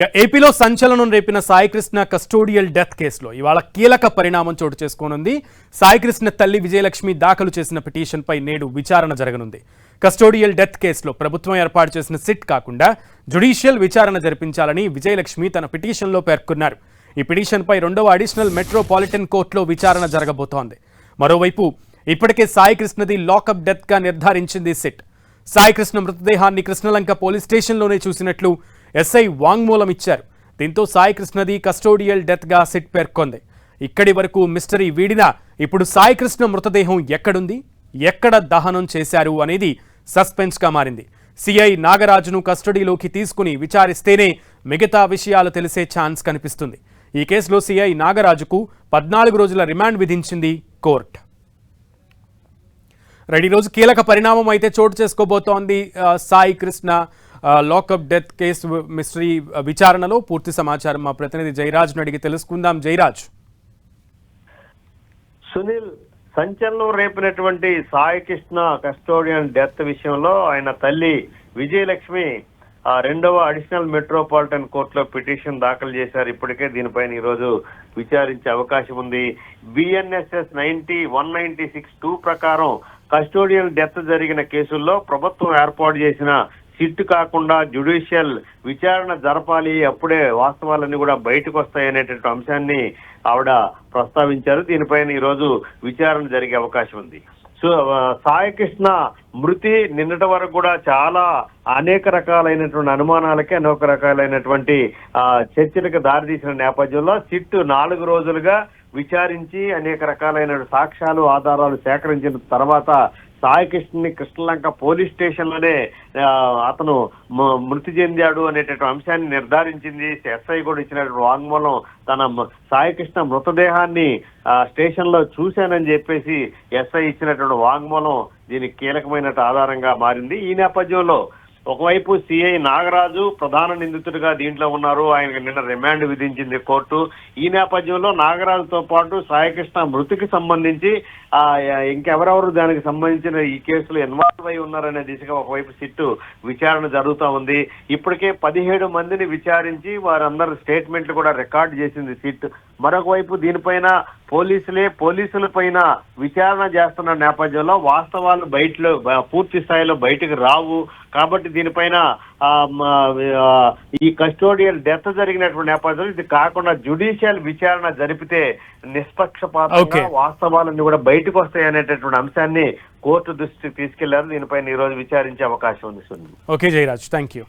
ఏపీలో సంచలనం రేపిన Saikrishna custodial death కేసులో ఇవాళ కీలక పరిణామం చోటు చేసుకోనుంది. సాయికృష్ణ తల్లి విజయలక్ష్మి దాఖలు చేసిన పిటిషన్పై నేడు విచారణ జరగనుంది. కస్టోడియల్ డెత్ కేసులో ప్రభుత్వం ఏర్పాటు చేసిన సిట్ కాకుండా జ్యుడిషియల్ విచారణ జరిపించాలని విజయలక్ష్మి తన పిటిషన్లో పేర్కొన్నారు. ఈ పిటిషన్పై రెండవ అడిషనల్ మెట్రోపాలిటన్ కోర్టులో విచారణ జరగబోతోంది. మరోవైపు ఇప్పటికే సాయికృష్ణది లాకప్ డెత్గా నిర్ధారించింది సిట్. సాయికృష్ణ మృతదేహాన్ని కృష్ణలంక పోలీస్ స్టేషన్లోనే చూసినట్లు ఎస్ఐ వాంగ్మూలం ఇచ్చారు. దీంతో సాయికృష్ణది కస్టోడియల్ డెత్గా సిట్ పేర్కొంది. ఇక్కడి వరకు మిస్టరీ వీడినా ఇప్పుడు సాయికృష్ణ మృతదేహం ఎక్కడుంది, ఎక్కడ దహనం చేశారు అనేది సస్పెన్స్గా మారింది. సిఐ నాగరాజును కస్టడీలోకి తీసుకుని విచారిస్తేనే మిగతా విషయాలు తెలిసే ఛాన్స్ కనిపిస్తుంది. ఈ కేసులో సిఐ నాగరాజుకు 14 రోజుల రిమాండ్ విధించింది కోర్టు. ఈ రోజు కీలక పరిణామం అయితే చోటు చేసుకోబోతోంది. Sai Krishna lockup death case mystery విచారణలో పూర్తి సమాచారం మా ప్రతినిధి జయరాజ్ను అడిగి తెలుసుకుందాం. జయరాజ్. సునీల్, సంచలనం రేపినటువంటి సాయి కృష్ణ కస్టోడియన్ డెత్ విషయంలో ఆయన తల్లి విజయలక్ష్మి రెండవ అడిషనల్ మెట్రోపాలిటన్ కోర్టులో పిటిషన్ దాఖలు చేశారు. ఇప్పటికే దీనిపైన ఈరోజు విచారించే అవకాశం ఉంది. బిఎన్ఎస్ఎస్ 196(2) ప్రకారం కస్టోడియల్ డెత్ జరిగిన కేసుల్లో ప్రభుత్వం ఏర్పాటు చేసిన సిట్ కాకుండా జ్యుడిషియల్ విచారణ జరపాలి, అప్పుడే వాస్తవాలన్నీ కూడా బయటకు వస్తాయనేటువంటి అంశాన్ని ఆవిడ ప్రస్తావించారు. దీనిపైన ఈరోజు విచారణ జరిగే అవకాశం ఉంది. సో సాయికృష్ణ మృతి నిన్నటి వరకు కూడా చాలా అనేక రకాలైనటువంటి అనుమానాలకి, అనేక రకాలైనటువంటి చర్చలకు దారితీసిన నేపథ్యంలో సిట్ 4 రోజులుగా విచారించి అనేక రకాలైన సాక్ష్యాలు, ఆధారాలు సేకరించిన తర్వాత సాయికృష్ణని కృష్ణలంక పోలీస్ స్టేషన్ లోనే అతను మృతి చెందాడు అనేటువంటి అంశాన్ని నిర్ధారించింది. ఎస్ఐ కూడా ఇచ్చినటువంటి వాంగ్మూలం తన సాయికృష్ణ మృతదేహాన్ని స్టేషన్ లో చూశానని చెప్పేసి ఎస్ఐ ఇచ్చినటువంటి వాంగ్మూలం దీనికి కీలకమైన ఆధారంగా మారింది. ఈ నేపథ్యంలో ఒకవైపు సిఐ నాగరాజు ప్రధాన నిందితుడిగా దీంట్లో ఉన్నారు. ఆయనకు నిన్న రిమాండ్ విధించింది కోర్టు. ఈ నేపథ్యంలో నాగరాజుతో పాటు సాయికృష్ణ మృతికి సంబంధించి ఇంకెవరెవరు దానికి సంబంధించిన ఈ కేసులో ఇన్వాల్వ్ అయి ఉన్నారనే దిశగా ఒకవైపు సిట్టు విచారణ జరుగుతూ ఉంది. ఇప్పటికే 17 మందిని విచారించి వారందరి స్టేట్మెంట్లు కూడా రికార్డు చేసింది సిట్. మరొక వైపు దీనిపైన పోలీసుల పైన విచారణ చేస్తున్న నేపథ్యంలో వాస్తవాలు బయటలో పూర్తి స్థాయిలో బయటకు రావు. కాబట్టి దీనిపైన ఈ కస్టోడియల్ డెత్ జరిగినటువంటి నేపథ్యంలో ఇది కాకుండా జ్యుడిషియల్ విచారణ జరిపితే నిష్పక్షపాతంగా వాస్తవాలన్నీ కూడా బయటకు వస్తాయి అనేటటువంటి అంశాన్ని కోర్టు దృష్టికి తీసుకెళ్లారు. దీనిపైన ఈ రోజు విచారించే అవకాశం ఉంది. Okay Jayaraj, thank you.